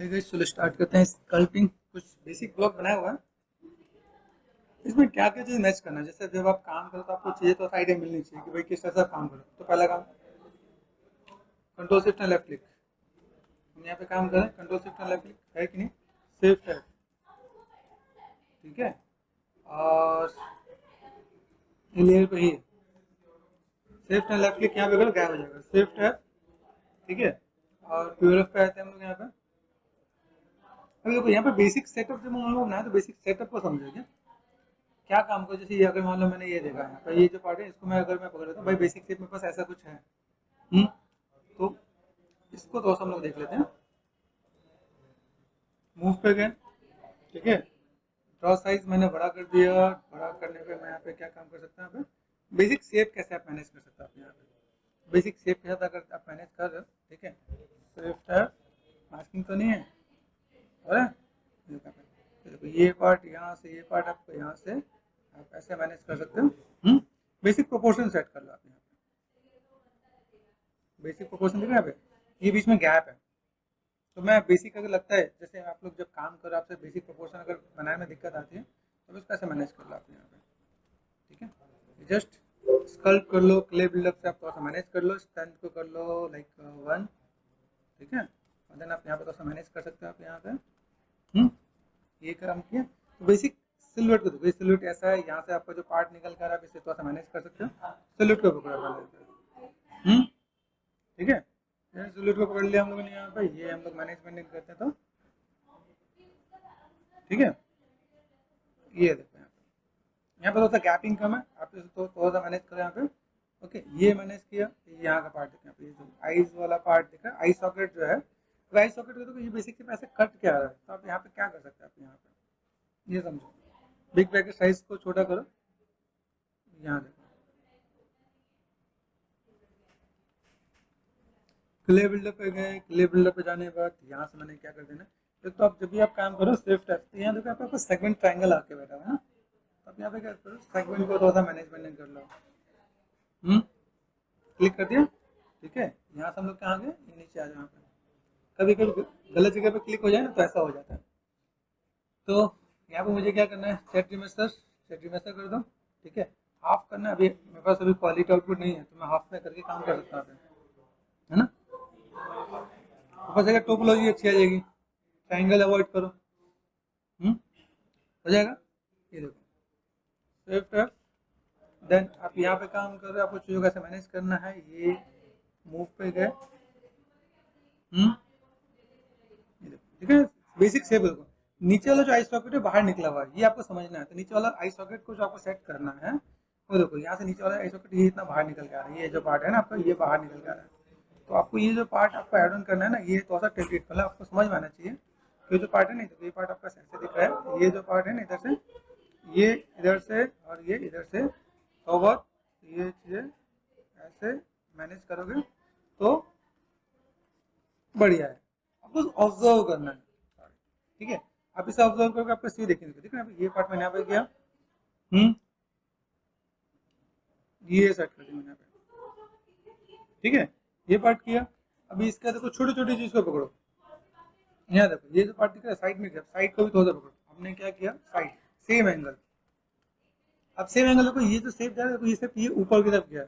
Guys चलो start करते हैं स्कल्पिंग। कुछ बेसिक ब्लॉक बनाया हुआ है। इसमें क्या क्या चीज़ मैच करना है। जैसे जब आप काम करो तो आपको चीज़ें तो आइडिया मिलनी चाहिए कि भाई किस तरह से आप काम करो। तो पहला काम control shift and left click. हम यहाँ पे काम करें control shift and left click है कि नहीं। शिफ्ट है, ठीक है। और लेयर पे ही शिफ्ट एंड लेफ्ट क्लिक यहाँ पे करो गायब हो जाएगा। शिफ्ट है, ठीक है। और प्यूरफ पे आते हैं हम लोग यहाँ पे। अभी देखो यहाँ पे बेसिक सेटअप जब हम लोग बनाए तो बेसिक सेटअप को समझेंगे क्या काम को। जैसे ये अगर मान लो मैंने ये देखा है तो ये जो पार्ट है इसको मैं अगर मैं पकड़ लेता हूँ भाई बेसिक शेप मेरे पास ऐसा कुछ है। तो इसको थोड़ा सा हम लोग देख लेते हैं। मूव पे गए, ठीक है। ड्रॉ साइज मैंने बड़ा कर दिया। बड़ा करने पे मैं यहाँ पे क्या काम कर सकता हूँ। बेसिक शेप कैसे आप मैनेज कर सकते हो आप यहाँ पे। बेसिक शेप के साथ अगर आप मैनेज कर रहे हो, ठीक है। स्विफ्ट है, मास्किंग तो नहीं है, हो रहा है। देखो ये पार्ट यहाँ से, ये पार्ट आपको यहाँ से आप ऐसे मैनेज कर सकते हो। बेसिक प्रोपोर्शन सेट कर लो आप यहाँ पे। बेसिक प्रोपोर्शन दिख रहा है यहाँ पे, ये बीच में गैप है। तो मैं बेसिक अगर लगता है जैसे आप लोग जब काम करो आपसे बेसिक प्रोपोर्शन अगर बनाने में दिक्कत आती है तो उसको ऐसे मैनेज कर लो आप यहाँ पे, ठीक है। जस्ट स्कल्प कर लो, क्ले बिल्डअप से आप थोड़ा सा मैनेज कर लो। स्ट्रेंथ को कर लो लाइक 1, ठीक है। और देन आप यहाँ पे थोड़ा सा मैनेज कर सकते हो आप यहाँ पे। ये काम किया तो बेसिक सिलवेट को देखो। सिलवेट ऐसा है, यहाँ से आपका जो पार्ट निकल कर आप इसे थोड़ा सा मैनेज कर सकते हो। सिलवेट को पकड़ा पहले, ठीक है। सिलवेट को पकड़ लिया हम लोगों ने यहाँ पे। ये हम लोग मैनेजमेंट करते हैं तो ठीक है। ये देखो यहाँ पे थोड़ा सा गैपिंग कम है, आप इसे तो थोड़ा सा मैनेज करें यहाँ पे। ओके, ये मैनेज किया। यहाँ का पार्ट देखो, ये जो आईज वाला पार्ट दिख रहा है, आई सॉकेट जो है, तो आई सॉकेट को तो ये बेसिक से ऐसे कट क्या रहा है। तो आप यहाँ पे क्या कर सकते हैं आप यहाँ पे, ये समझो। बिग ब्रैकेट साइज को छोटा करो, यहाँ देखो। क्ले बिल्डर पे गए, क्ले बिल्डर पे जाने के बाद यहाँ से मैंने क्या कर देना। एक तो आप जब भी आप काम करो स्विफ्ट है तो यहाँ देखो आपके पास सेगमेंट ट्रायंगल आके बैठा हुआ है ना। तो आप यहाँ पे क्या करो, सेगमेंट को थोड़ा सा मैनेजमेंट कर लो। क्लिक कर दिया, ठीक है। यहाँ से हम लोग कहाँ गए, ये नीचे आ जाओ। यहाँ पे कभी कभी गलत जगह पे क्लिक हो जाए ना तो ऐसा हो जाता है। तो यहाँ पे मुझे क्या करना है, सेट रिमेस्टर कर दो, ठीक है। हाफ करना है। अभी मेरे पास अभी क्वालिटी आउटपुट नहीं है तो मैं हाफ में करके काम कर सकता हूँ, है ना। ऊपर से टोपोलॉजी अच्छी आ जाएगी। ट्रायंगल अवॉइड करो, हो जाएगा। ये देखो स्विफ्ट है। देन आप यहाँ पे काम कर रहे हो, आपको चीज़ों कैसे मैनेज करना है। ये मूव पे गए, ये देखो, ठीक है। बेसिक शेप देखो। नीचे वाला जो आई सॉकेट है बाहर निकला हुआ है, ये आपको समझना है। तो नीचे वाला आई सॉकेट को जो आपको सेट करना है वो देखो, यहाँ से नीचे वाला आई सॉकेट ये इतना बाहर निकल के आ रहा है। ये जो पार्ट है ना आपका, ये बाहर निकल के आ रहा है। तो आपको ये जो पार्ट आपको ऐड ऑन करना है ना, ये थोड़ा सा टेक्निक मतलब आपको समझ में आना चाहिए। ये जो पार्ट है ना, तो ये पार्ट आपका ऐसे दिख रहा है। ये जो पार्ट है ना इधर से, ये इधर से और ये इधर से, तो बहुत ये चीज़ें ऐसे मैनेज करोगे तो बढ़िया है। आपको ऑब्जर्व करना है, ठीक है। आप इसे ऑब्जर्व करके आपको सी देखेंगे, ठीक है। ये पार्ट मैंने यहाँ पे किया, ये सेट कर दिया मैंने यहाँ पे, ठीक है। ये पार्ट किया। अभी इसका देखो छोटी छोटी चीज को पकड़ो। यहाँ देखो ये जो पार्ट दिख रहा है साइड में, साइड को भी थोड़ा सा पकड़ो। हमने क्या किया, साइड सेम एंगल। अब सेम एंगल देखो, ये जो शेप जा रहा है देखो, ये शेप ये ऊपर की तरफ गया,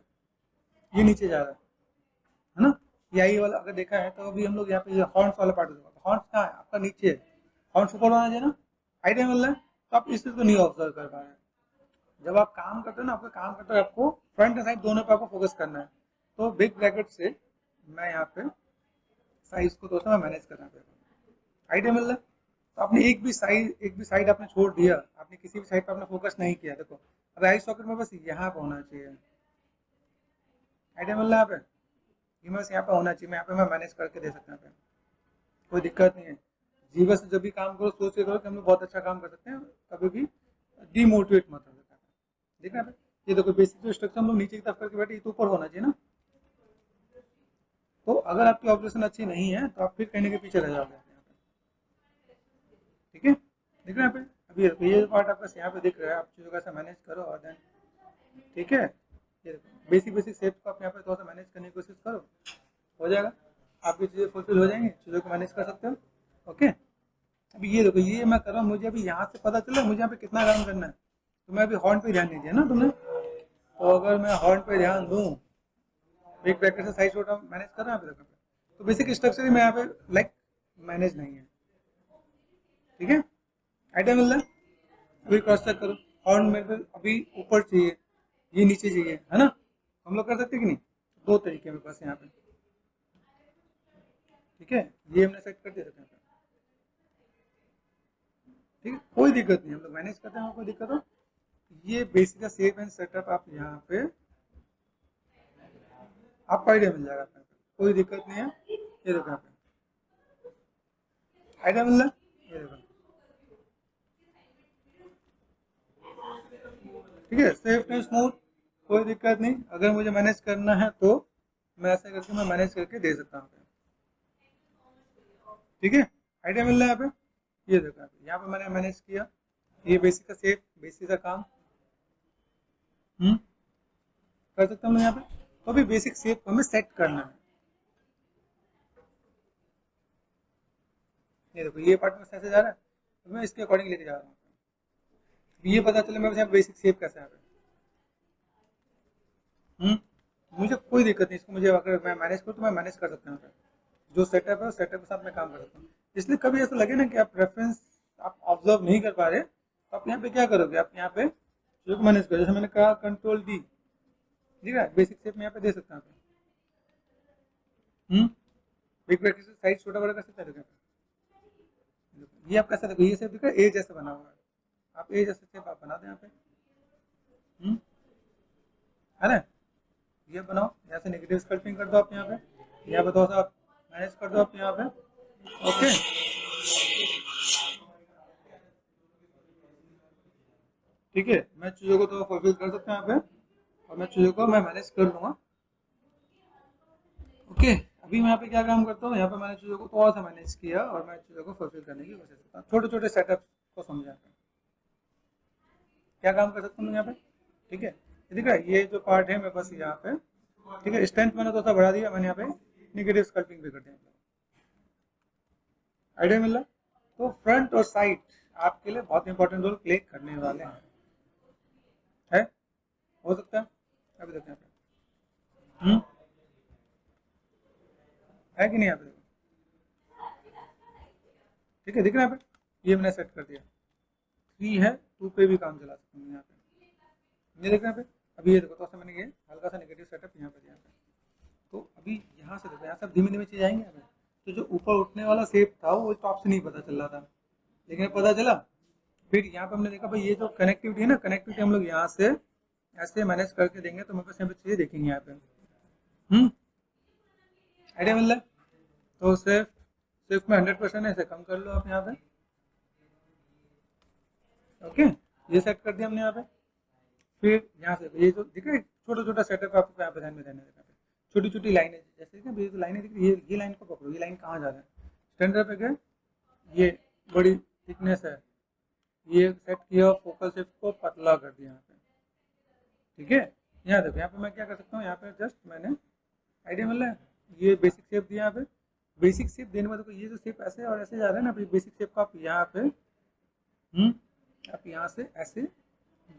ये नीचे जा रहा है ना। यही वाला अगर देखा है तो अभी हम लोग यहाँ पे हॉर्न्स वाला पार्ट देखो, हॉर्न्स कहाँ है आपका, नीचे है। हॉर्न्स ऊपर होना चाहिए ना, आइडिया मिल रहा है। तो आप इस चीज को नहीं ऑब्जर्व कर पा रहे हैं। जब आप काम करते हो ना, आपको काम करते हो आपको फ्रंट एंड साइड दोनों पे आपको फोकस करना है। तो बिग ब्रैकेट से मैं यहाँ पे साइज को थोड़ा सा मैनेज करना पड़ेगा, आइडिया मिल रहा है। तो आपने एक भी साइड आपने छोड़ दिया, आपने किसी भी साइड पे आपने फोकस नहीं किया। देखो अब आई सॉकेट में बस यहाँ पे होना चाहिए, आइडिया मिल रहा है। यहाँ पे ये बस यहाँ पे होना चाहिए। मैं यहाँ पे मैं मैनेज करके दे सकता हूँ, यहाँ पे कोई दिक्कत नहीं है। जी बस जब भी काम करो सोच के करो कि हम लोग बहुत अच्छा काम कर सकते हैं। कभी भी डिमोटिवेट मत हो। देखना है ये देखो, बेसिक जो स्ट्रक्चर हम लोग नीचे की तरफ करके बैठे, ये तो ऊपर होना चाहिए ना। तो अगर आपकी ऑब्जर्वेशन अच्छी नहीं है तो आप फिर कहने के पीछे रह जाओगे यहाँ पे, ठीक है। देख रहे हैं यहाँ पे, अभी ये पार्ट आपका यहाँ पे दिख रहा है। आप चीज़ों का ऐसा मैनेज करो और देन, ठीक है। ये देखो बेसिक बेसिक शेप को आप यहाँ पे थोड़ा सा मैनेज करने की कोशिश करो, हो जाएगा। आपकी चीज़ें फुलफिल हो जाएंगी, चीज़ों को मैनेज कर सकते हो। ओके, अभी ये देखो, ये मैं कर रहा हूँ, मुझे अभी यहाँ से पता चला मुझे यहाँ पे कितना काम करना है। तो मैं अभी हॉर्न पे ध्यान नहीं दिया ना तुमने, तो अगर मैं हॉर्न पे ध्यान दूँ, बिग ब्रैकेट से साइज छोटा मैनेज कर रहा है अभी तक, तो बेसिक स्ट्रक्चर ही मैं यहाँ पे लाइक मैनेज नहीं है। ठीक है, आइडिया मिल रहा है। अभी क्रॉस चेक करो, हॉर्न मेरे को अभी ऊपर चाहिए, ये नीचे चाहिए, है ना, हम लोग कर सकते कि नहीं, दो तरीके मेरे पास यहाँ पे। ठीक है, ये हमने सेट कर दिया था यहाँ पे। ठीक है, कोई दिक्कत नहीं, हम लोग मैनेज करते हैं, कोई दिक्कत हो। ये बेसिक का सेव एंड सेटअप आप यहाँ पे आपको आइडिया मिल जाएगा, कोई दिक्कत नहीं है। ये देखो यहाँ पे आइडिया मिल रहा है, ये देखो। ठीक है, सेफ एंड स्मूथ, कोई दिक्कत नहीं। अगर मुझे मैनेज करना है तो मैं ऐसे करके मैं मैनेज करके दे सकता हूँ। ठीक है, आइडिया मिल रहा है यहाँ पे। ये देखो यहाँ पे मैंने मैनेज किया, ये बेसिक का सेफ, बेसिक का काम कर सकता हूँ यहाँ पे। तो अभी बेसिक सेफ हमें सेट करना है। ये देखो, ये पार्ट में कैसे जा रहा है, तो मैं इसके अकॉर्डिंग लेके जा रहा हूँ। ये पता चले मेरे यहाँ बेसिक सेफ कैसे आ रहा है। मुझे कोई दिक्कत नहीं, इसको मुझे अगर मैं मैनेज करूँ तो मैं मैनेज कर सकता हूँ। जो सेटअप है उस सेटअप के साथ मैं काम कर सकता हूँ। इसलिए कभी ऐसा लगे ना कि आप रेफरेंस आप ऑब्जर्व नहीं कर पा रहे, तो आप यहाँ पे क्या करोगे, आप यहाँ पे जो मैनेज करो, जैसे मैंने कहा कंट्रोल डी, ठीक है, बेसिक सेप में यहाँ पे दे सकता हूँ। बिग ब्रैकेट से साइज छोटा बड़ा कर सकते हैं। ये आप कैसे देखो, ये सेप दिख रहा है, ए जैसे बना हुआ है, आप ए जैसे सेप आप बना दें यहाँ पे, है ना। ये बनाओ, यहाँ से नेगेटिव स्कल्पिंग कर दो आप यहाँ पे, यहाँ पे थोड़ा सा मैनेज कर दो आप यहाँ पे। ओके, ठीक है, मैं चीज़ों को तो फुलफिल कर सकता हूँ यहाँ पे, और मैं चीज़ों को मैं मैनेज कर लूँगा। ओके, अभी मैं यहाँ पे क्या काम करता हूँ, यहाँ पे मैंने चीज़ों को थोड़ा सा मैनेज किया और मैं चीज़ों को फुलफिल करने की कोशिश करता हूँ। छोटे छोटे सेटअप को समझा क्या काम कर सकता हूँ यहाँ पे। ठीक है, ये दिख रहा है, ये जो पार्ट है मेरे पास यहाँ पे। ठीक है, स्ट्रेंथ मैंने थोड़ा सा बढ़ा दिया, मैंने यहाँ पे निगेटिव स्कल्पिंग भी कर दिया। आइडिया मिल रहा है। तो फ्रंट और साइड आपके लिए बहुत इंपॉर्टेंट रोल प्ले करने वाले हैं, है, हो सकता है। अभी देखते हैं है कि नहीं, यहाँ पे ठीक है, दिख रहा है यहाँ पे, ये मैंने सेट कर दिया। 3 है, 2 पे भी काम चला सकता हूँ यहाँ पे, ये देख रहे हैं यहाँ पे। अभी ये देखो, तो मैंने ये हल्का सा नेगेटिव सेटअप यहाँ पे दिया है। तो अभी यहाँ से देखो, यहाँ से धीमे धीमे चीज आएंगे हमें। तो जो ऊपर उठने वाला शेप था वो टॉप से नहीं पता चल रहा था, लेकिन पता चला। फिर यहाँ पे हमने देखा भाई ये जो कनेक्टिविटी है ना, कनेक्टिविटी हम लोग यहाँ से ऐसे मैनेज करके देंगे तो मेरे पास यहाँ पे चीजें देखेंगे यहाँ पे। आइडिया मिल रहा है। तो सिर्फ सिर्फ में 100% है, इसे कम कर लो आप यहाँ पे। ओके, ये सेट कर दिया हमने यहाँ पे। फिर यहाँ से ये जो दिख रहा है छोटा छोटा सेटअप आपको यहाँ पे ध्यान में देना है। छोटी छोटी लाइनें, जैसे कि ये लाइनें दिख रही है, ये लाइन को पकड़ो, ये लाइन कहाँ जा रहा है, स्टैंडर्ड पे गए, ये बड़ी थिकनेस है, ये सेट किया, फोकल शेप को पतला कर दिया यहाँ पे। ठीक है, यहाँ देखो, यहाँ पे मैं क्या कर सकता हूँ, यहाँ पे जस्ट मैंने आइडिया मिल रहा है, ये बेसिक शेप दिया यहाँ पे। बेसिक शेप देने में देखो, ये जो शेप ऐसे और ऐसे जा रहा है ना, बेसिक शेप का आप यहाँ पे आप यहाँ से ऐसे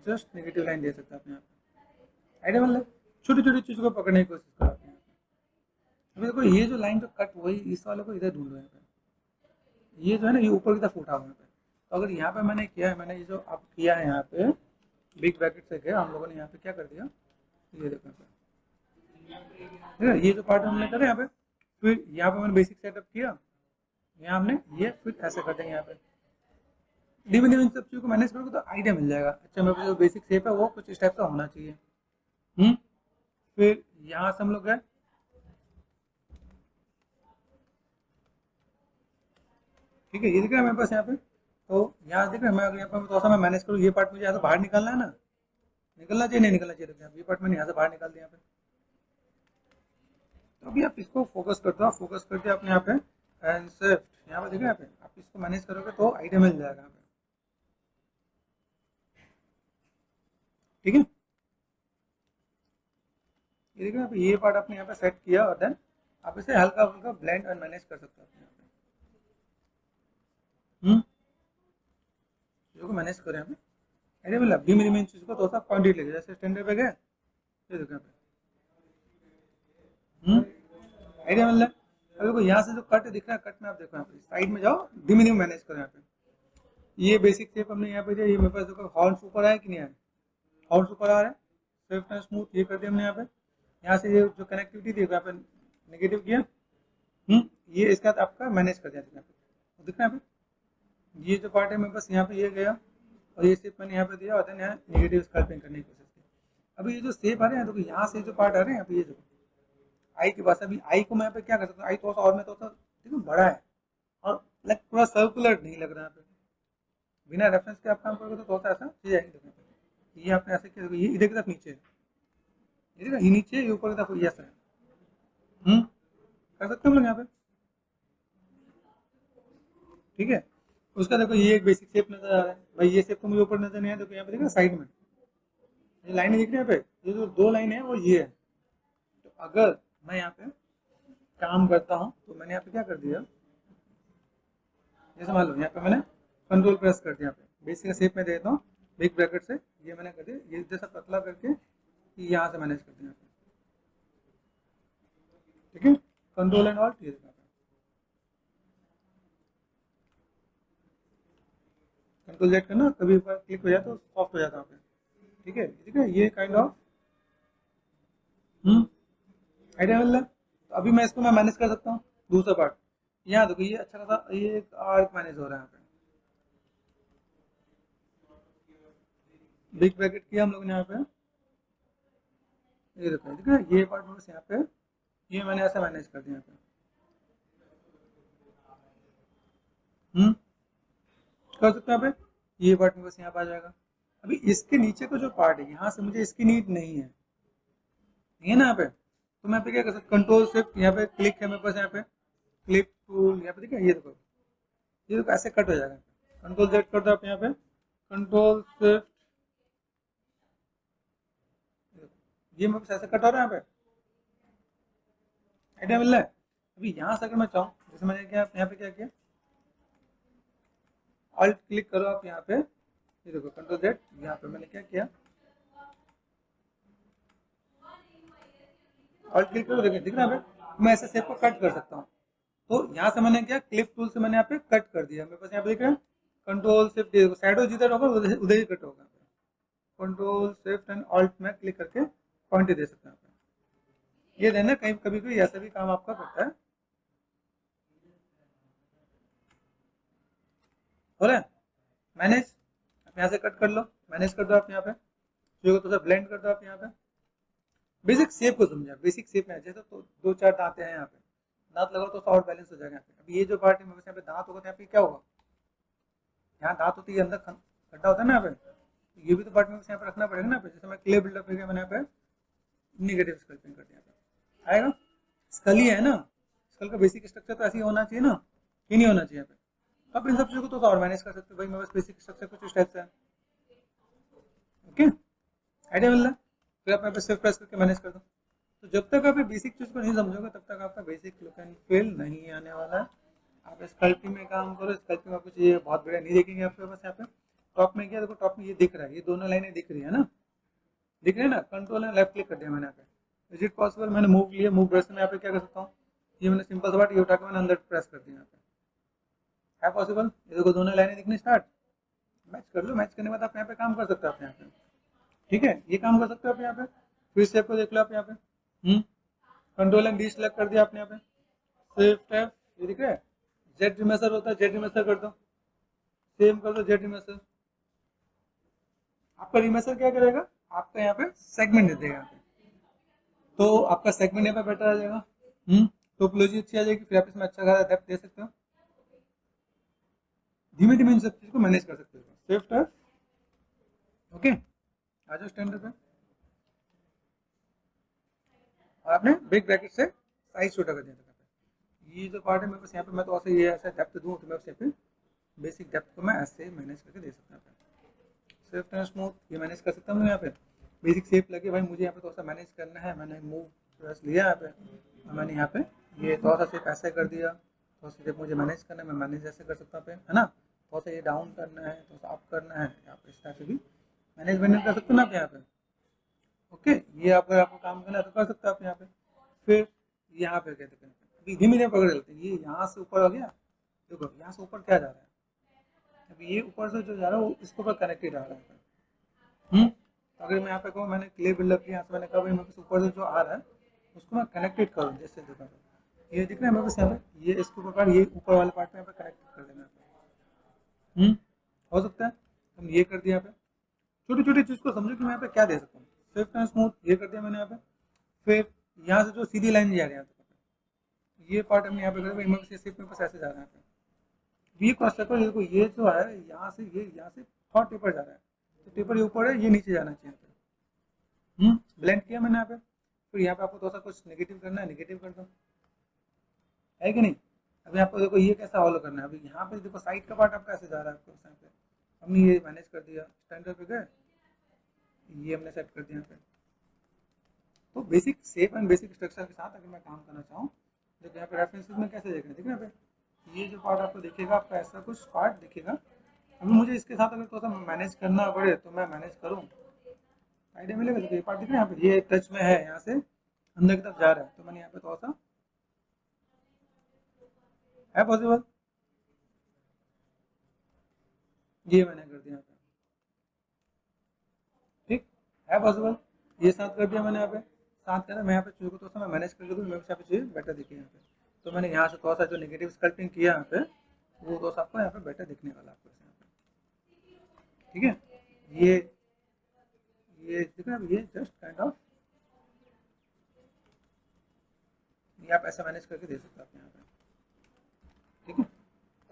जस्ट नेगेटिव लाइन दे सकते हैं आप यहाँ पे। आइडिया मिल रहा है। छोटी छोटी चीज़ों को पकड़ने की कोशिश करो आप यहाँ पे। अभी देखो, ये जो लाइन जो कट हुई, इस वाले को इधर ढूंढो यहाँ पे, ये जो है ना, ये ऊपर की तरफ उठा हुआ है यहाँ पे। तो अगर यहाँ पे मैंने किया है, मैंने ये जो अब किया है यहाँ पे बिग ब्रैकेट से गया, हम लोगों ने यहाँ पे क्या कर दिया, ये देखो यहाँ पे, ठीक है, ये जो पार्ट हमने करा यहाँ पे। फिर यहाँ पे मैंने बेसिक सेटअप किया, यहाँ हमने ये फिर ऐसे कर देंगे यहाँ पे। धीमे धीमे इन सब चीज़ों को मैनेज करोगे तो आइडिया मिल जाएगा। अच्छा, मेरे पास जो बेसिक शेप है वो कुछ इस टाइप का होना चाहिए। फिर यहाँ से हम लोग गए, ठीक है, ये दिख रहा है मेरे पास यहाँ पे। तो यहाँ देख रहे हैं, मैं अगर यहाँ पे थोड़ा सा मैं मैनेज करूँ, ये पार्ट मुझे यहाँ से बाहर निकालना है ना, निकलना चाहिए, नहीं निकलना चाहिए, देखिए ये पार्ट मैंने यहाँ से बाहर निकाल दिया यहाँ पे। तो अभी आप इसको फोकस करते हो, आप फोकस करके अपने यहाँ पे एंड सिर्फ यहाँ पे देख रहे हैं, यहाँ पे आप इसको मैनेज करोगे तो आइडिया मिल जाएगा यहाँ पे। ठीक है, ये देखिए यहाँ पे, ये पार्ट आपने यहाँ पे सेट किया और देन आप इसे हल्का हल्का ब्लेंड एंड मैनेज कर सकते हो अपने यहाँ पे। देखो मैनेज करें यहाँ पे आइडिया मिला बीम रिमेन चीज को थोड़ा सा पॉइंटेड लेके जैसे स्टैंडर्ड पे गए ये देखो यहाँ पे आइडिया मिल रहा है। अब देखो यहाँ से जो कट दिख रहा है कट में आप देखो यहाँ पे साइड में जाओ धीमे धीमे मैनेज करो यहाँ पे ये बेसिक शेप हमने यहाँ पे दिया ये मेरे पास देखो हॉर्न्स ऊपर आया कि नहीं आया हॉर्न्स ऊपर आ रहा है स्विफ्ट एंड स्मूथ ये कर दिया हमने यहाँ से ये जो कनेक्टिविटी थी यहाँ पे नेगेटिव किया ये इसके साथ आपका मैनेज कर दिया यहाँ पे दिख रहा है यहाँ पे ये जो पार्ट है मेरे पास यहाँ पे ये गया और ये शेप मैंने यहाँ पे दिया और देन यहाँ नेगेटिव स्कल्पिंग करने की कोशिश की। अभी ये जो शेप आ रहे हैं देखो यहाँ से जो पार्ट आ रहे हैं यहाँ पे ये जो आई के पास अभी आई को मैं यहाँ पे क्या कर सकता हूँ आई थोड़ा सा और मैं थोड़ा सा देखो बड़ा है और लाइक पूरा सर्कुलर नहीं लग रहा है यहाँ पे बिना रेफरेंस के आप काम करोगे तो थोड़ा सा ऐसा चीज आएगी देखो ये आपने ऐसे किया ये इधर की तरफ नीचे ये देखा ये नीचे ये ऊपर की तरफ ये ऐसा है कर सकते हो हम लोग यहाँ पे ठीक है। उसका देखो ये एक बेसिक शेप नजर आ रहा है भाई ये शेप तो मुझे ऊपर नजर नहीं आया देखो यहाँ पे देखा साइड में ये लाइनें दिख रही है यहाँ पे ये जो दो लाइन है वो ये है तो अगर मैं यहाँ पे काम करता हूँ तो मैंने यहाँ पे क्या कर दिया जैसे मान लो यहाँ पे मैंने कंट्रोल प्रेस कर दिया यहाँ पे बेसिक शेप में देता हूँ बिग ब्रैकेट से ये मैंने कर दिया ये जैसा पतला करके यहाँ से मैनेज कर दिया यहाँ पे ठीक है कंट्रोल एंड ऑल्ट ये देखा कंट्रोल जेड करना कभी ऊपर क्लिक हो जाए तो सॉफ्ट हो जाता है ठीक है ठीक है ये काइंड ऑफ आइडिया मिल रहा है। तो अभी मैं इसको मैं मैनेज कर सकता हूँ दूसरा पार्ट यहाँ देखो ये अच्छा खासा ये एक आर्क मैनेज हो रहा है यहाँ पे बिग ब्रैकेट किया हम लोग ने यहाँ पे ये देखो ठीक है ये पार्ट बस यहाँ पे ये मैंने ऐसा मैनेज कर दिया यहाँ पे कर सकते हैं यहाँ पे ये पार्ट में बस यहाँ पे आ जाएगा। अभी इसके नीचे का जो पार्ट है यहाँ से मुझे इसकी नीड नहीं है ना यहाँ पे तो मैं यहाँ पे क्या कर सकता कंट्रोल शिफ्ट यहाँ पे क्लिक है मेरे पास यहाँ पे क्लिप टूल यहाँ पे देखिए ये देखो ऐसे कट हो जाएगा कंट्रोल जेड कर दो आप यहाँ पे कंट्रोल शिफ्ट ये मेरे पास ऐसे कट हो रहा है यहाँ पे आइडिया मिल रहा है। अभी यहाँ से अगर मैं चाहूँ जैसे मैंने क्या यहाँ पे क्या किया ऑल्ट क्लिक करो आप यहाँ पे ये देखो कंट्रोल जेड यहाँ पे मैंने क्या किया ऑल्ट क्लिक करो देखिए दिख रहा है मैं ऐसे शेप को कट कर सकता हूँ तो यहाँ से मैंने क्या क्लिप टूल से मैंने यहाँ पे कट कर दिया मेरे पास यहाँ पे दिख रहा है कंट्रोल शिफ्ट शैडो जिधर होगा उधर ही कट होगा कंट्रोल शिफ्ट एंड ऑल्ट में क्लिक करके पॉइंट दे सकते हैं ये देना कहीं कभी कोई ऐसा भी काम आपका करता है हो रहा है मैनेज आप यहाँ से कट कर लो मैनेज कर दो आप यहाँ पे जो तो ब्लेंड कर दो आप यहाँ पे बेसिक शेप को समझा बेसिक शेप में जैसे तो दो चार दांत हैं यहाँ पे दांत लगाओ तो और बैलेंस हो जाएगा यहाँ पे। अभी ये जो पार्ट है मेरे यहाँ पे दांत होगा तो यहाँ पे क्या होगा यहाँ दांत होती है अंदर खड्डा होता है ना यहाँ पे ये भी तो पार्ट में यहाँ पे रखना पड़ेगा ना जैसे मैं क्ले बिल्डअप करके मैंने यहाँ पे निगेटिव स्कल्पिंग कर दिया आएगा स्कल ही है ना स्कल का बेसिक स्ट्रक्चर तो ऐसे ही होना चाहिए ना ये नहीं होना चाहिए तो आप इन सब चीज़ों को तो और मैनेज कर सकते हो भाई मेरे पास बेसिक स्ट्रक्चर कुछ इस टाइप से है ओके आइडिया मिल रहा है फिर आप यहाँ पे शिफ्ट प्रेस करके मैनेज कर दो तो जब तक आप बेसिक चीज़ को नहीं समझोगे तब तक आपका बेसिक लुक एंड फील नहीं आने वाला है। आप स्कल्पिंग में काम करो स्कल्पिंग आपको चाहिए बहुत बढ़िया नहीं देखेंगे आपके पास यहाँ पे टॉप में क्या देखो टॉप में ये दिख रहा है ये दोनों लाइनें दिख रही है ना दिख रही है ना कंट्रोल एंड लेफ्ट क्लिक कर दिया मैंने यहाँ पे इज इट पॉसिबल मैंने मूव लिया मूव ब्रश में यहाँ पे क्या कर सकता हूँ ये मैंने सिंपल सा बात ये उठा के मैंने अंदर प्रेस कर दिया यहाँ पे है पॉसिबल ये देखो दोनों लाइनें दिखनी स्टार्ट मैच कर लो मैच करने के बाद आप यहाँ पे काम कर सकते हो आप यहाँ पे ठीक है ये काम कर सकते हो आप यहाँ पे फिर स्टेप को देख लो आप यहाँ पे कंट्रोल एंड डी सेलेक्ट कर दिया आपने यहाँ पे शिफ्ट एफ ये दिख रहा है जेड रिमेसर होता है जेड रिमेसर कर दो सेम कर दो जेड रिमेसर आपका रिमेसर क्या करेगा आपका यहाँ पे सेगमेंट दे देगा यहाँ पे तो आपका सेगमेंट यहाँ पे बेटर आ जाएगा टोपोलॉजी अच्छी आ जाएगी फिर आप इसमें अच्छा खासा डेप्थ दे सकते हो धीमे धीमे इन सब चीज को मैनेज कर सकते हो शिफ्ट एफ ओके आ जाओ स्टैंडर्ड पे और आपने बिग ब्रैकेट से साइज छोटा कर दिया था ये जो पार्ट है मेरे पास यहाँ पे मैं तो ऐसे ये ऐसा डेप्थ दूँ तो मैं यहाँ पे बेसिक डेप्थ को मैं ऐसे मैनेज करके दे सकता हूँ स्विफ्ट एंड स्मूथ ये मैनेज कर सकता हूँ यहाँ पे बेसिक शेप लगे भाई मुझे यहाँ पे थोड़ा सा मैनेज करना है मैंने मूव प्रेस लिया यहाँ पे और मैंने यहाँ पे ये थोड़ा सा शेप ऐसे कर दिया थोड़ा सा शेप मुझे मैनेज करना है मैं मैनेज ऐसे कर सकता हूँ है ना थोड़ा सा ये डाउन करना है, थोड़ा सा अप करना है, यहाँ पे इस टाइप से भी मैनेजमेंट कर सकते हो ना आप यहाँ पे। ओके, ये आपको काम करना है तो कर सकते हो आप यहाँ पे। फिर यहाँ पे क्या कहते हैं, अभी धीमे धीमे पकड़ लेते हैं, ये यहाँ से ऊपर आ गया, देखो यहाँ से ऊपर क्या जा रहा है, अभी ये ऊपर से जो जा रहा है वो इसके ऊपर कनेक्टेड आ रहा है। तो अगर मैं यहाँ पे कहूँ मैंने क्ले बिल्डअप किया, यहाँ से मैंने कहा भाई मेरे पास ऊपर से जो आ रहा है उसको मैं कनेक्टेड करूँ, जैसे देखा ये दिख रहा है मेरे पास यहाँ पे, ये इसके ऊपर ये ऊपर वाले पार्ट में यहाँ पे कनेक्ट कर देना है। हो सकता है हम ये कर दिया यहाँ पे, छोटी छोटी चीज़ को समझो कि मैं यहाँ पे क्या दे सकता हूँ। स्विफ्ट एंड स्मूथ ये कर दिया मैंने यहाँ पे। फिर यहाँ से जो सीधी लाइन जा रही है ये पार्ट हमने यहाँ पे कर दिया, से सिर्फ मेरे पास ऐसे जा रहा है यहाँ पे। ये क्रॉस देखो, देखो ये जो है यहाँ से ये यहाँ से थोड़ा टेपर जा रहा है, तो टेपर ये ऊपर है, ये नीचे जाना चाहिए यहाँ पे। ब्लेंड किया मैंने यहाँ पे। फिर यहाँ पे आपको थोड़ा सा कुछ नेगेटिव करना है, नेगेटिव कर दो, है कि नहीं। अभी आपको देखो ये कैसा फॉलो करना है, अभी यहाँ पे देखो साइड का पार्ट आपका ऐसे जा रहा है, आपको यहाँ पे हमने ये मैनेज कर दिया, स्टैंडर्ड पे गए, ये हमने सेट कर दिया यहाँ पे। तो basic shape and basic structure के साथ अगर मैं काम करना चाहूँ, देखो यहाँ पे रेफरेंसेस में कैसे देखना है, देखो यहाँ पे ये जो पार्ट आपको दिखेगा, आपका ऐसा कुछ पार्ट दिखेगा। अभी मुझे इसके साथ अगर थोड़ा सा मैनेज करना पड़े तो मैं मैनेज करूँ, आइडिया मिलेगा। देखो ये पार्ट दिख रहा है यहाँ पे, ये टच में है, यहाँ से अंदर की तरफ जा रहा है, तो मैंने यहाँ पे थोड़ा सा, है पॉसिबल, ये मैंने कर दिया यहाँ पे, ठीक है पॉसिबल, ये साथ कर दिया मैंने यहाँ पे। साथ करा मैं यहाँ पे चीज़ों को थोड़ा सा मैं मैनेज करके दूँ, मेरे यहाँ पे चीज़ें बेटर दिखे यहाँ पे। तो मैंने यहाँ से थोड़ा सा जो नेगेटिव स्कल्पटिंग किया यहाँ पे, वो थोड़ा सा आपको यहाँ पे बेटर दिखने वाला आपको यहाँ पे, ठीक है। ये दिख रहा है, ये जस्ट काइंड ऑफ ये आप ऐसा मैनेज करके दे सकते हो आप यहाँ पे, ठीक है।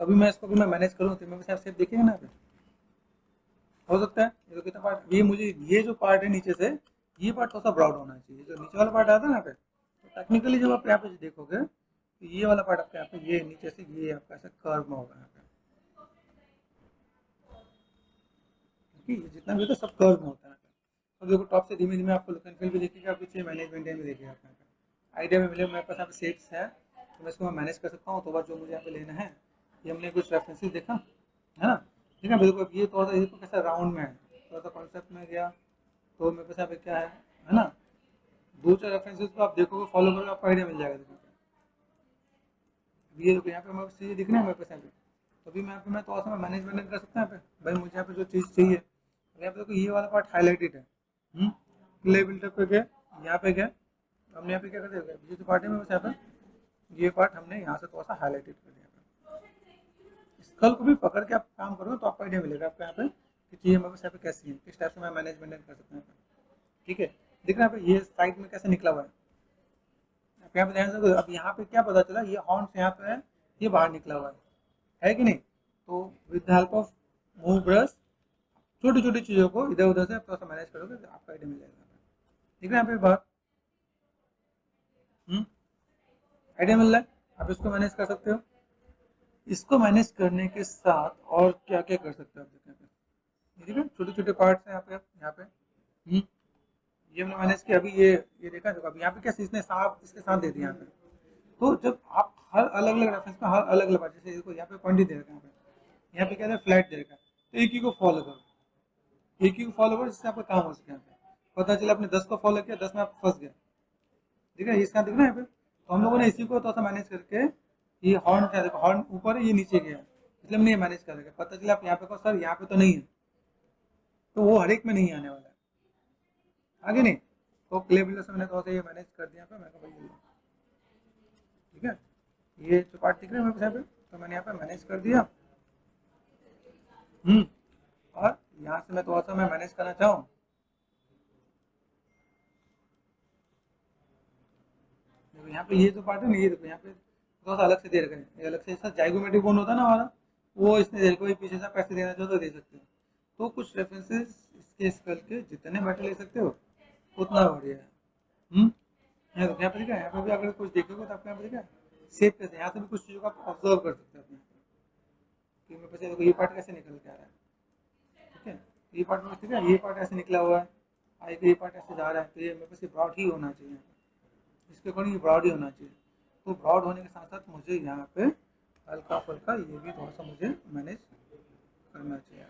अभी मैं इसको भी मैं मैनेज करूँ तो मेरे साथ सेप देखिएगा ना, हो सकता है ये तो कितना पार्ट, ये मुझे ये जो पार्ट है नीचे से, ये पार्ट थोड़ा सा ब्रॉड होना चाहिए, जो नीचे वाला पार्ट आता है ना यहाँ पे। तो टेक्निकली जब आप यहाँ पे देखोगे तो ये वाला पार्ट आपका यहाँ पे, ये नीचे से ये आपका ऐसा कर्व में होगा यहाँ पे, क्योंकि ये जितना भी होता है सब कर्व में होता है। अब देखो टॉप से धीमे धीमे आपको लुक एंड फील भी देखिएगा, आपको चाहिए मैनेजमेंट भी देखिएगा, आप यहाँ पे आइडिया में मिले। मेरे पास यहाँ पे शेप्स है तो मैं इसको मैं मैनेज कर सकता हूँ, तो बाद जो मुझे यहाँ पे लेना है, ये हमने कुछ रेफरेंसेस देखा है ना, ठीक है। बिल्कुल ये थोड़ा सा, ये तो कैसा राउंड में है, थोड़ा सा कॉन्सेप्ट में गया, तो मेरे पास यहाँ पे क्या है ना, दो चार रेफरेंसेस को आप देखोगे, फॉलो करोगे, आपको आइडिया मिल जाएगा। देखो ये देखो यहाँ पे मेरे पास ये दिख रहा है मेरे पास यहाँ पे, तो अभी मैं यहाँ पे मैं थोड़ा सा मैं मैनेजमेंट कर सकता हूँ यहाँ पे, भाई मुझे यहाँ पे जो चीज़ चाहिए। यहाँ पे देखो ये वाला पार्ट हाईलाइटेड है, क्ले बिल्डअप पे गया, यहाँ पे गया, हमने यहाँ पे क्या कर दिया, ये जो पार्ट है मेरे पास यहाँ पे, ये पार्ट हमने यहाँ से थोड़ा सा हाईलाइटेड कर दिया। स्कल को भी पकड़ के आप काम करोगे तो आपको आइडिया मिलेगा आपको यहाँ पे कि चीज़ें मेरे पास यहाँ पे कैसी है, किस टाइप से मैं मैनेजमेंट कर सकता हूँ, ठीक है। दिख रहा है यहाँ पे ये साइड में कैसे निकला हुआ है, आप यहाँ पे ध्यान से। अब यहाँ पे क्या पता चला, ये हॉर्न यहाँ पे है, ये बाहर निकला हुआ है कि नहीं। तो with the help of move brush छोटी छोटी चीज़ों को इधर उधर से थोड़ा सा मैनेज करोगे तो आपका आइडिया मिल जाएगा। ठीक है, यहाँ पे बात आइडिया मिल रहा है, आप इसको मैनेज कर सकते हो। इसको मैनेज करने के साथ और क्या क्या कर सकते हो आप देखते हैं, ठीक है। छोटे छोटे पार्ट्स हैं यहाँ पे ये हमने मैनेज किया। अभी ये देखा जो अभी यहाँ पे क्या इसने साफ इसके साथ दे दिया यहाँ पे। तो जब आप हर अलग अलग रेफरेंस में हर अलग अलग बात, जैसे देखो यहाँ पे पॉइंट दे रखा है, यहाँ पे क्या है फ्लैट दे रखा है, तो एक ही को फॉलो करो, एक ही को फॉलो करो जिससे आपका काम हो सके। यहाँ पे पता चला आपने 10 को फॉलो किया, 10 में आप फंस गए, ठीक है। इसका दिख रहा है यहाँ पे, तो हम लोगों ने इसी को थोड़ा सा मैनेज करके, ये हॉर्न क्या देखो, हॉर्न ऊपर है, ये नीचे गया, इसलिए हमने ये मैनेज कर रखा। पता चला आप यहाँ पे को सर यहाँ पे तो नहीं है, तो वो हर एक में नहीं आने वाला है, आगे नहीं। तो क्ले बिल्डर से मैंने थोड़ा सा ये मैनेज कर दिया पे, मैं भाई ठीक है। ये जो पार्ट दिख रहा है मेरे पास यहाँ पे, तो मैंने यहाँ पे मैनेज कर दिया। और यहाँ से मैं थोड़ा सा मैं मैनेज करना चाहूँ, देखो यहाँ पे ये जो पार्ट है ना, ये देखो यहाँ पे थोड़ा सा अलग से दे रखा है, ये अलग से ऐसा जाइगोमेट्रिक बोन होता है ना हमारा, वो इसने दे रखा, पीछे से पैसे देना चाहो तो दे सकते हो। तो कुछ रेफरेंसेस इसके स्कल के जितने बेटर ले सकते हो उतना बढ़िया है। यहाँ पे देखा, यहाँ पे भी अगर कुछ देखोगे तो आपको यहाँ पे देखा सेव कैसे, यहाँ से भी कुछ चीज़ों को आप ऑब्जर्व कर सकते हो अपने कि मेरे पास देखो ये पार्ट कैसे निकल के आ रहा है, ठीक है। ये पार्ट में ठीक है, ये पार्ट ऐसे निकला हुआ है, आई ये पार्ट ऐसे जा रहा है, तो ये मेरे पास ब्रॉड ही होना चाहिए, इसके अकॉर्डिंग ये ब्रॉड ही होना चाहिए। तो ब्रॉड होने के साथ साथ मुझे यहाँ पे हल्का फुल्का ये भी थोड़ा सा मुझे मैनेज करना चाहिए।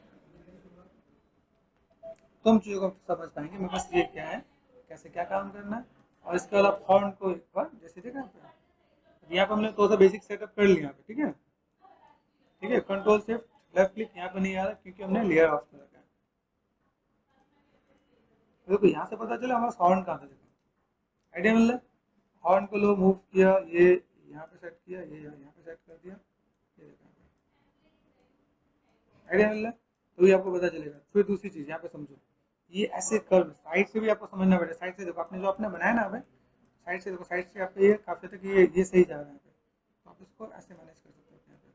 तुम चीज़ों को समझ पाएंगे मेरे पास ये क्या है, कैसे क्या काम करना है। और इसके अलावा फॉन्ट को एक बार जैसे देखा यहाँ पे हमने थोड़ा सा बेसिक सेटअप कर लिया यहाँ पे, ठीक है। ठीक है, कंट्रोल शिफ्ट लेफ्ट क्लिक यहाँ पे नहीं आ रहा क्योंकि हमने लेयर ऑफ कर रखा है। देखो यहाँ से पता चला हमारा हॉर्न कहाँ था, देखो आइडिया मिल रहा है। हॉर्न को लो मूव किया, ये यहाँ पे सेट किया, ये यहाँ पे सेट कर दिया, ये देखो आइडिया मिल रहा है। तो ये आपको पता चलेगा। फिर दूसरी चीज़ यहाँ पे समझो, ये ऐसे कर्व साइड से भी आपको समझना पड़ेगा। साइड से देखो, आपने जो आपने बनाया ना अभी, साइड से देखो, साइड से आप ये काफी तक ये सही जा रहा है यहाँ पे, तो आप इसको ऐसे मैनेज कर सकते हो यहाँ पे,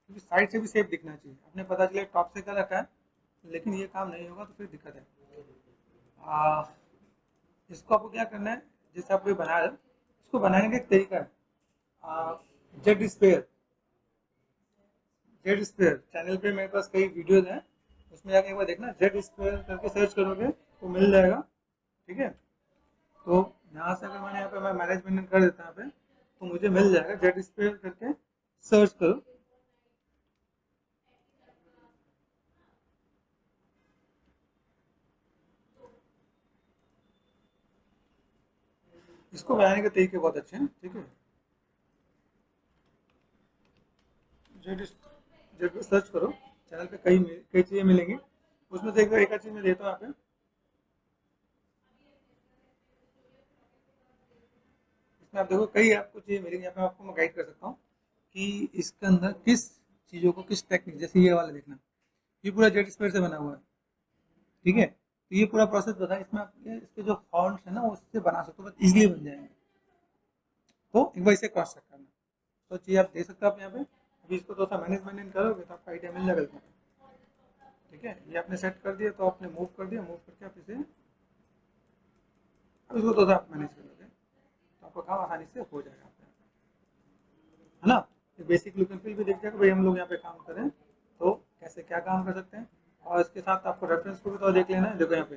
क्योंकि साइड से भी सेफ दिखना चाहिए। आपने पता चले टॉप से कर रखा है लेकिन ये काम नहीं होगा तो फिर दिक्कत है। इसको आपको क्या करना है, जैसे आप ये बना रहे हो, इसको बनाने का एक तरीका है, Z spare. Z spare channel पे मेरे पास कई वीडियोज हैं, उसमें जाके एक बार देखना, जेड स्पेयर करके सर्च करोगे तो मिल जाएगा। ठीक है, तो यहाँ से अगर मैंने यहाँ पे मैं मैनेजमेंट कर देता यहाँ पे, तो मुझे मिल जाएगा जेड स्पेयर करके सर्च करो। इसको बनाने के तरीके बहुत अच्छे हैं। ठीक है, जेड जेड सर्च करो, चैनल पे कई चीज़ें मिलेंगी, उसमें से एक चीज़ मैं देता हूँ यहाँ पे। इसमें आप देखो कई आपको चीज़ें मिलेंगी, यहाँ पे आपको मैं गाइड कर सकता हूँ कि इसके अंदर किस चीज़ों को किस टेक्निक, जैसे ये वाला देखना, ये पूरा जेड स्पेयर से बना हुआ है। ठीक है, तो ये पूरा प्रोसेस बताया, इसमें आप इसके जो फॉन्ट्स है ना वो उससे बना सकते हो, बहुत ईजिली बन जाएंगे। तो एक बार इसे क्रॉस चेक करना, तो चीज़ आप देख सकते हो आप यहाँ पे। अभी इसको थोड़ा सा मैनेजमेंट करोगे तो आपका आइडिया मिल जाएगा। ठीक है, ये आपने सेट कर दिया तो आपने मूव कर दिया, मूव करके आप इसे अब इसको थोड़ा सा आप मैनेज कर लोगे तो आपका काम आसानी से हो जाएगा आपका, है ना। बेसिक लुक एंड फील भी देख जाएगा भाई हम लोग यहाँ पे काम करें तो कैसे क्या काम कर सकते हैं। और इसके साथ आपको रेफरेंस को भी तो देख लेना है। देखो यहाँ पे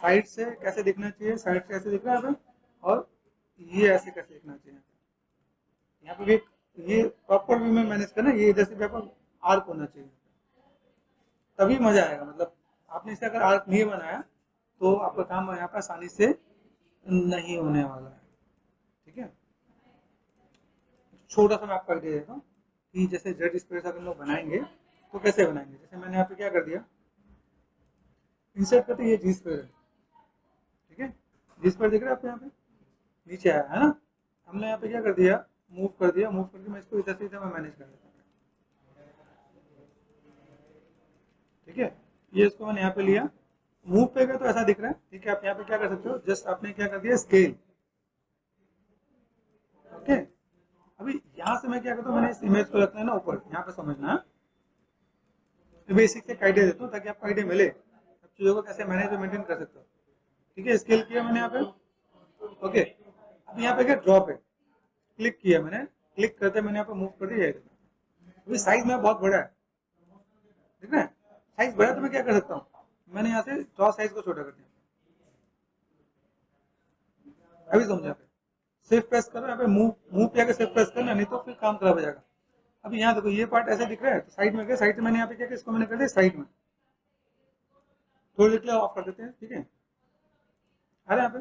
साइड से कैसे दिखना चाहिए, साइड से कैसे दिख रहा है यहाँ पे, और ये ऐसे कैसे दिखना चाहिए यहाँ पे भी। ये प्रॉपर वे में मैनेज करना, ये इधर से भी आपका आर्क होना चाहिए, तभी मजा आएगा। मतलब आपने इसे अगर आर्क नहीं बनाया तो आपका काम यहाँ पर आसानी से नहीं होने वाला है। ठीक है, छोटा सा मैं आपको आइडिया देता हूँ कि जैसे जेड स्पेस अगर लोग बनाएंगे तो कैसे बनाएंगे। जैसे मैंने यहाँ पे क्या कर दिया, इंसर्ट करते ये जी स्पेयर है। ठीक है, जी स्पेयर दिख रहा है आपको यहाँ पे नीचे आया है ना। हमने यहाँ पे क्या कर दिया, मूव कर दिया, मूव करके मैं इसको इधर से इधर मैं मैनेज कर देता हूँ। ठीक है, ये इसको मैंने यहाँ पे लिया, मूव पे गया तो ऐसा दिख रहा है। ठीक है, आप यहाँ पे क्या कर सकते हो, जस्ट आपने क्या कर दिया स्केल। ओके, अभी यहाँ से मैं क्या करता हूँ, मैंने इस इमेज को रखना है ना ऊपर, यहाँ पे समझना है। तो बेसिक से आइडिया देता हूँ ताकि आपको आइडिया मिले सब चीज़ों को कैसे मैनेज और मेंटेन कर सकते हो। ठीक है, स्केल किया मैंने यहाँ पे। ओके, अब यहाँ पे क्या ड्रॉप है, क्लिक किया मैंने, क्लिक करते मैंने यहाँ पे मूव कर दिया। अभी साइज में बहुत बड़ा है, ठीक है, साइज बड़ा तो मैं क्या कर सकता हूँ, मैंने यहाँ से ड्रॉ साइज को छोटा कर दिया। अभी समझा पे सिर्फ प्रेस करो यहाँ पे, मूव मूव पे आके सिर्फ प्रेस करना, नहीं तो फिर काम खराब हो जाएगा। अभी यहाँ देखो ये पार्ट ऐसे दिख रहा है तो साइड में गया, साइड में मैंने यहाँ पे क्या किया, इसको मैंने कर दिया साइड में, थोड़ी देर के लिए ऑफ कर देते हैं। ठीक है, अरे यहाँ पे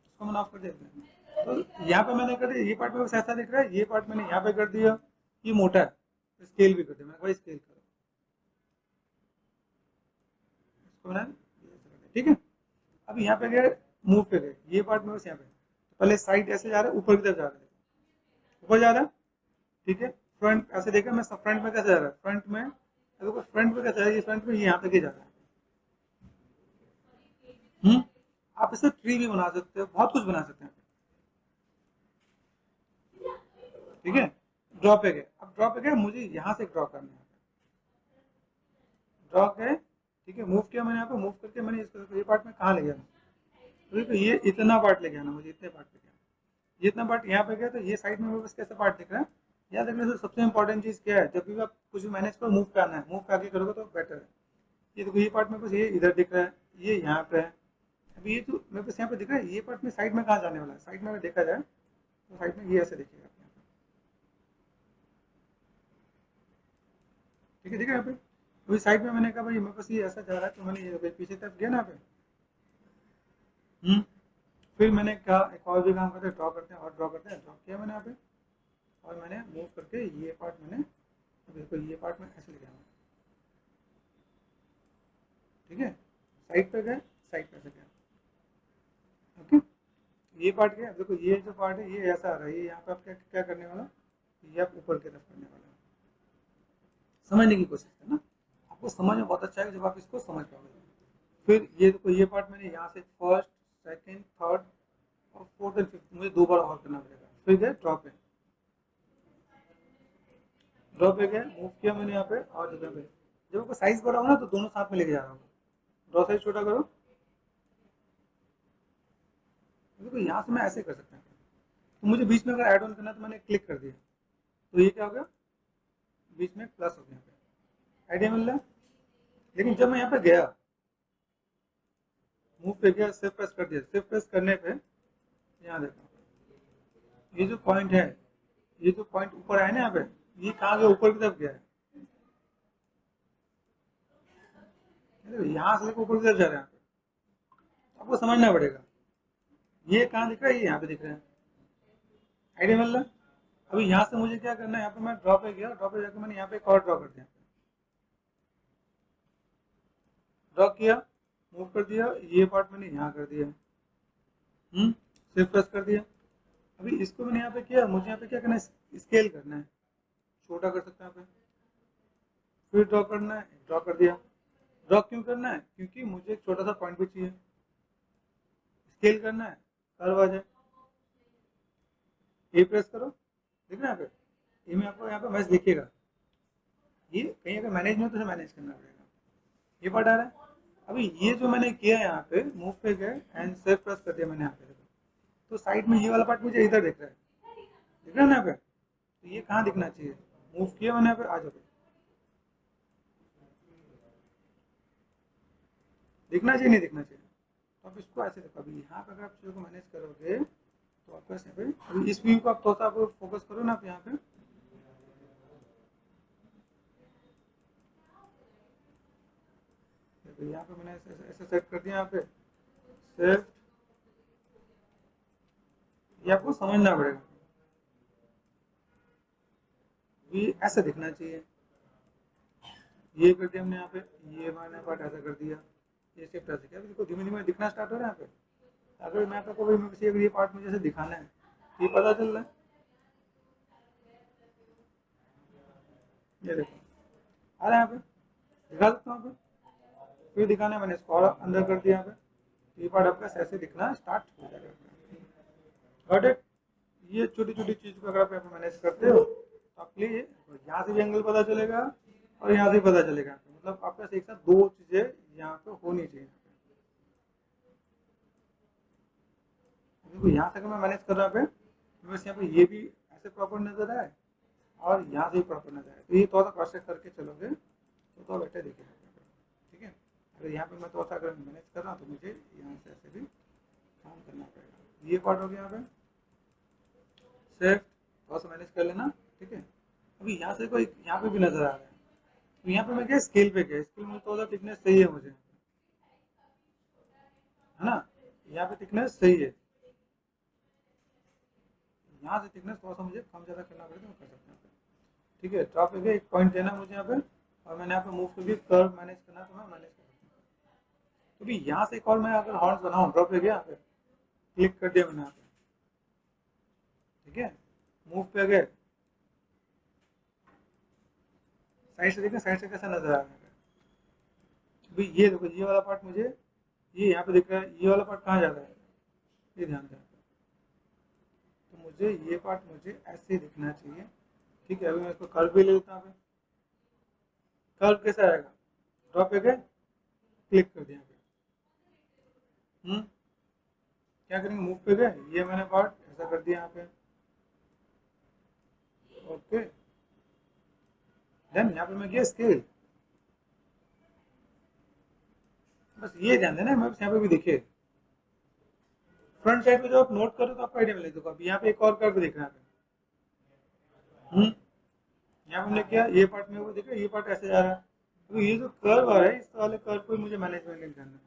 इसको मैंने ऑफ कर देते हैं। तो यहाँ पे मैंने कर दिया, ये पार्ट में बस ऐसा दिख रहा है, ये पार्ट मैंने यहाँ पे कर दिया, ये मोटा है तो स्केल भी कर दिया मैंने, भाई स्केल करो इसको मैंने। ठीक है, अब यहाँ पे गए, मूव पे गए, ये पार्ट में बस यहाँ पे, तो पहले साइड ऐसे जा रहा है, ऊपर की तरफ जा रहा है, ऊपर जा रहा है। ठीक है, फ्रंट ऐसे देखा मैं, सब फ्रंट में कैसे जा रहा है, फ्रंट में देखो, फ्रंट में कैसे जा रहा है, ये फ्रंट में यहाँ तक ही जा रहा है। आप इससे ट्री भी बना सकते हो, बहुत कुछ बना सकते हैं। ठीक है, ड्रॉ पे गए, अब ड्रॉ पे गए, मुझे यहाँ से ड्रॉ करना है, ड्रॉ गए। ठीक है, मूव किया मैंने यहाँ पे, मूव करके मैंने इसको ये पार्ट में कहाँ ले गया, तो ये इतना पार्ट ले गया ना, मुझे इतने पार्ट पे गया, ये इतना पार्ट यहाँ पे गया, तो ये साइड में बस कैसे पार्ट दिख रहा है। याद रखने से सबसे इंपॉर्टेंट चीज़ क्या है, जब भी आप कुछ भी मैनेज करो मूव करना है, मूव करके करोगे तो बेटर है। ये देखो ये पार्ट में बस ये इधर दिख रहा है, ये यहाँ पे है। अभी ये जो मेरे पास यहाँ पे दिख रहा है, ये पार्ट में साइड में कहाँ जाने वाला है, साइड में अगर देखा जाए तो साइड में ये ऐसे दिखेगा। ठीक है, ठीक है। यहाँ पे अभी साइड में मैंने कहा भाई मेरे पास ये ऐसा जा रहा है, तो मैंने ये पीछे तरफ गया ना यहाँ पे। फिर मैंने कहा एक और भी काम करते हैं, ड्रॉ करते हैं, और ड्रॉ करते हैं, ड्रॉ किया मैंने यहाँ पे, और मैंने मूव करके ये पार्ट मैंने, अभी देखो ये पार्ट में ऐसे लिखा है, ठीक है, साइड पे गए, साइड पे से गया, ओके। ये पार्ट क्या है, देखो ये जो पार्ट है ये ऐसा आ रहा है, ये यहाँ पे आप क्या क्या करने वाला, ये आप ऊपर की तरफ करने वाला, समझने की कोशिश करना, आपको समझ में बहुत अच्छा है जब आप इसको समझ पाओगे। फिर ये देखो ये पार्ट मैंने यहाँ से फर्स्ट, सेकंड, थर्ड और फोर्थ एंड फिफ्थ मुझे 2 बार और करना पड़ेगा। फिर गए ड्रॉ पे, ड्रॉ पे गए, मूव किया मैंने यहाँ पे और जगह पे, जब आपका साइज बड़ा हो ना तो दोनों साथ में लेके जा रहा हूँ। ड्रॉ साइज छोटा करो, देखो यहाँ से मैं ऐसे कर सकता हूँ, तो मुझे बीच में अगर ऐड ऑन करना है तो मैंने क्लिक कर दिया, तो ये क्या हो गया, बीच में प्लस हो गया, यहाँ पे आइडिया मिल रहा है। लेकिन जब मैं यहाँ पे गया, मूव पे गया, शिफ्ट प्रेस कर दिया, शिफ्ट प्रेस करने पे यहाँ देखो ये जो पॉइंट है, ये जो पॉइंट ऊपर आया ना यहाँ पे, ये कहाँ गया, ऊपर की तरफ गया है, यहाँ से ऊपर की तरफ जा रहा है, यहाँ पे आपको समझना पड़ेगा, ये कहाँ दिख रहा है, ये यहाँ पे दिख रहा है, आइडिया मिल रहा है। अभी यहाँ से मुझे क्या करना है, यहाँ पे मैं ड्रॉ पे गया, ड्रॉ पे जाकर मैंने यहाँ पे एक और ड्रॉ कर दिया, ड्रॉ किया, मूव कर दिया, ये पार्ट मैंने यहाँ कर दिया, शिफ्ट प्रेस कर दिया। अभी इसको मैंने यहाँ पे किया, मुझे यहाँ पे क्या करना है, स्केल करना है, छोटा कर सकते हैं यहाँ पे, फिर ड्रॉ करना है, ड्रॉ कर दिया। ड्रॉ क्यों करना है, क्योंकि मुझे एक छोटा सा पॉइंट भी चाहिए, स्केल करना है, कर्व आ जाए, ए प्रेस करो, देख रहे हैं यहाँ पे, ये में आपको यहाँ पे मैच दिखेगा, ये कहीं अगर मैनेज में तो मैनेज करना पड़ेगा, ये पार्ट आ रहा है। अभी ये जो मैंने किया यहाँ पे, मूव पे गए एंड सेव प्रेस कर दिया मैंने यहाँ पे, तो साइड में ये वाला पार्ट मुझे इधर दिख रहा है, दिख रहा है ना यहाँ पे, तो ये कहाँ दिखना चाहिए, मूव किया मैंने यहाँ पे, आ जाओ, दिखना चाहिए नहीं दिखना चाहिए, तो आप इसको ऐसे देखो। अभी यहाँ पे अगर आप चीज़ों को मैनेज करोगे तो आपको ऐसे पे, अभी इस व्यू को आप थोड़ा सा आप फोकस करो ना आप यहाँ पे, यहाँ पे मैंने ऐसे सेट कर दिया यहाँ पे, सेव, ये आपको समझना पड़ेगा, ये ऐसे दिखना चाहिए, ये कर दिया हमने यहाँ पे, ये मैंने पार्ट ऐसा कर दिया, ये शिफ्ट ऐसे किया, देखो धीमे धीमे दिखना स्टार्ट हो रहा है यहाँ पे। अगर मैं आपको कोई किसी अगर ये पार्ट मुझे ऐसे दिखाना है, ये पता चल रहा है, ये देखो आ रहा है यहाँ पे, दिखा सकता हूँ यहाँ पे, फिर दिखाना है, मैंने इसको और अंदर कर दिया यहाँ पे, ये पार्ट आपका ऐसे दिखना स्टार्ट हो जाएगा, गॉट इट। ये छोटी छोटी चीज़ को अगर आप मैनेज करते हो तो आपके लिए यहाँ से भी एंगल पता चलेगा और यहाँ से भी पता चलेगा, मतलब आपके पास एक साथ 2 चीज़ें यहाँ पे होनी चाहिए। देखो यहाँ से अगर मैं मैनेज कर रहा पे, तो बस यहाँ पे ये भी ऐसे प्रॉपर नजर आए और यहाँ से भी प्रॉपर नजर आए, तो ये थोड़ा सा क्रॉस चेक करके चलोगे तो बेटर दिखेगा, ठीक है। अगर यहाँ पे मैं थोड़ा सा अगर मैनेज कर रहा हूँ तो मुझे यहाँ से ऐसे भी काम करना पड़ेगा। ये पार्ट हो गया यहाँ पे, सेफ थोड़ा सा मैनेज कर लेना, ठीक है। अभी यहाँ से कोई यहाँ पे भी नजर आ रहा है, तो यहाँ पे मैं क्या स्केल पे गया, स्केल में थोड़ा सा थिकनेस सही है मुझे, है ना, यहाँ पे थिकनेस सही है, यहाँ से थिकनेस थोड़ा सा मुझे कम ज़्यादा करना पड़ेगा, कर सकते हैं, ठीक है। ड्रॉप पे एक पॉइंट देना मुझे यहाँ पे, और मैंने यहाँ पे मूव करके कर्व मैनेज करना तो मैं मैनेज कर सकता हूँ। तो भी यहाँ से एक और मैं अगर हॉर्न्स बनाऊँ, ड्रॉप पे गया यहाँ पे, क्लिक कर दिया मैंने यहाँ पे, ठीक है, मूव पे गए, साइड से देखिए साइड से कैसा नजर आ रहा है। अभी ये देखो ये वाला पार्ट मुझे ये यहाँ पे दिख रहा है, ये वाला पार्ट कहाँ जा रहा है, ये ध्यान दें, तो मुझे ये पार्ट मुझे ऐसे ही दिखना चाहिए, ठीक है। अभी मैं इसको कर्व भी ले लेता हूँ, कर्व कैसा आएगा, ड्रॉप पे गए, क्लिक कर दिया पे, क्या करेंगे, मूव पे गए, ये मैंने पार्ट ऐसा कर दिया यहाँ पे, ओके। देन यहाँ पे मैं गया स्केल, बस ये ध्यान देना मैं यहाँ पे भी दिखे, फ्रंट साइड पे जो आप नोट करो तो आपको आइडिया मिलेगा। देखो अब यहाँ पे एक और कर्व दिख रहा है, यहाँ पे हमने किया, ये पार्ट में वो देखा, ये पार्ट ऐसे जा रहा है। तो ये जो कर्व आ रहा है, इस वाले कर्व को मुझे मैनेजमेंट करना है।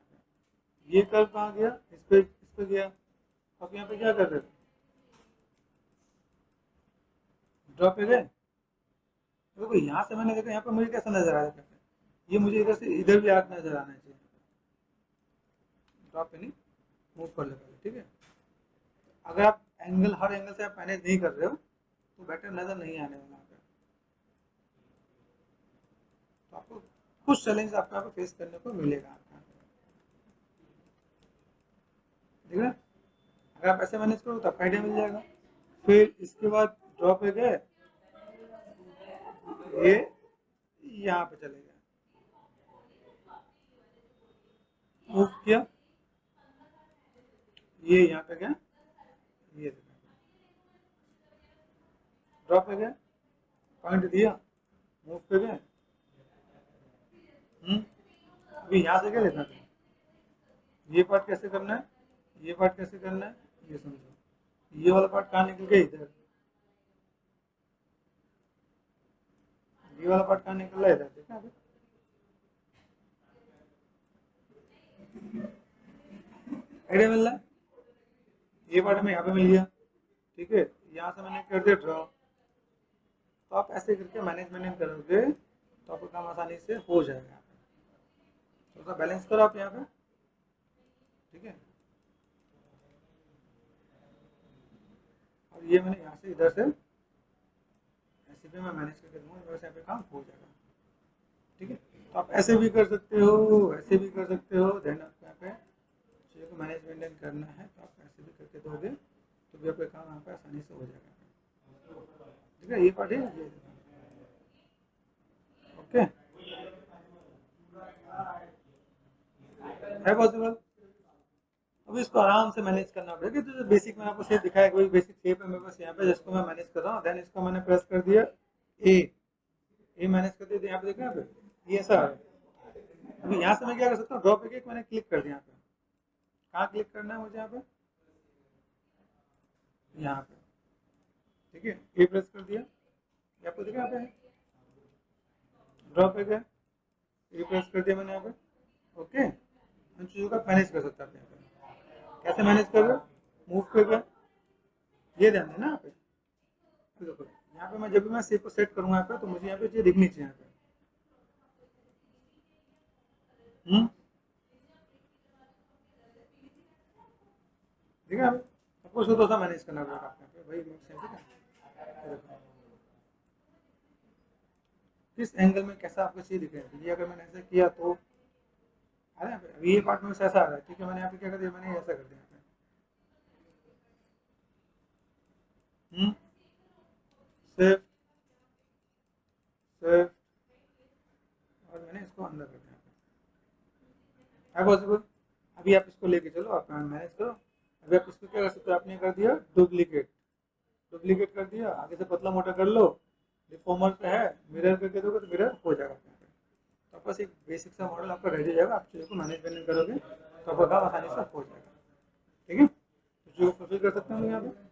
ये कर्व कहाँ गया, इस पे गया। अब यहाँ पे क्या कर रहे थे, ड्रॉप पे गए। देखो यहाँ से मैंने देखा, यहाँ पे मुझे कैसा नजर आ रहा है, ये मुझे इधर से इधर भी आग नजर आना चाहिए। ड्रॉप पे नहीं, मूव कर ले पहले, ठीक है। अगर आप एंगल, हर एंगल से आप मैनेज नहीं कर रहे हो तो बेटर नजर नहीं आने वाला है। तो आपको कुछ चैलेंज आपको यहाँ पे फेस करने को मिलेगा आपका, ठीक है। अगर आप ऐसे मैनेज करो तो आपका आइडिया मिल जाएगा। फिर इसके बाद ड्रॉप पे गए, ये यहाँ पे चले गए, मूव किया, ये यहाँ पे गया, ये ड्रॉप पे गए, पॉइंट दिया, मूव पे गए। अभी यहाँ से क्या लेना था, ये पार्ट कैसे करना है, ये पार्ट कैसे करना है, ये समझो। ये वाला पार्ट कहाँ निकल गया, इधर। ये वाला पार्ट कहाँ निकल रहा है, इधर। देखा अभी आइडिया मिल रहा है। ये पार्ट में यहाँ पे मिल गया, ठीक है। यहाँ से मैंने कर दिया ड्रॉ। तो आप ऐसे करके मैनेजमेंट करोगे तो आपका काम आसानी से हो जाएगा। थोड़ा सा बैलेंस करो आप यहाँ पे, ठीक है। और ये मैंने यहाँ से इधर से ऐसे भी मैं मैनेज करके दूंगा, वैसे यहाँ पे काम हो जाएगा, ठीक है। तो आप ऐसे भी कर सकते हो, ऐसे भी कर सकते हो। देन आपको यहाँ पे चीज़ों को मैनेज मेंटेन करना है तो आप ऐसे भी करके दोगे तो भी आपका काम यहाँ पे आसानी से हो जाएगा, ठीक है। ये पार्ट है, ये ओके है पॉसिबल। अब इसको आराम से मैनेज करना पड़ेगा। तो जो बेसिक मैंने आपको शेप दिखाया, कोई बेसिक शेप है मेरे पास यहाँ पे जिसको मैं मैनेज कर रहा हूँ। देन इसको मैंने प्रेस कर दिया, ए मैनेज कर दिया। यहाँ पे देखा, यहाँ पे ये ऐसा है। अभी यहाँ से मैं क्या कर सकता हूँ, ड्रॉप एक मैंने क्लिक कर दिया। यहाँ पे कहाँ क्लिक करना है मुझे, यहाँ पे, यहाँ पे, ठीक है। ए प्रेस कर दिया, यहाँ पे देखा, यहाँ पे ड्रॉप पे गया, ए प्रेस कर दिया मैंने यहाँ पे, ओके। उन चीज़ों का मैनेज कर सकता है यहाँ पे। कैसे मैनेज कर रहे हो, मूव पे गया, ये ध्यान देना यहाँ पे। देखो यहाँ पे मैं जब भी मैं शेप को सेट करूँगा यहाँ पे, तो मुझे यहाँ पे चीज़ दिखनी चाहिए यहाँ पे। ठीक है। अभी सबको थोड़ा सा मैनेज करना पड़ेगा आपको यहाँ पे, भाई ठीक है। देखो किस एंगल में कैसा आपको चीज़ दिख रहा है। ये अगर मैंने ऐसा किया तो अरे अभी ये पार्ट में ऐसा आ रहा है, ठीक है। मैंने यहाँ पे क्या कर दिया, मैंने ऐसा कर दिया। सिर्फ सिर्फ और मैंने इसको अंदर कर दिया है पॉसिबल। अभी आप इसको लेके चलो, आप मैनेज करो। अभी आप इसको क्या कर सकते हो, आपने कर दिया डुप्लीकेट, डुप्लीकेट कर दिया, आगे से पतला मोटा कर लो। रिफॉर्मर पे है, मिरर करके दोगे तो मिरर हो जाएगा। तो बस एक बेसिक सा मॉडल आपका रेडी हो जाएगा। आप चीज़ों को मैनेजमेंट करोगे तो आपका काम आसानी से हो जाएगा, ठीक है। तो चीज़ों को फुलफिल कर सकते हैं हम यहाँ पे।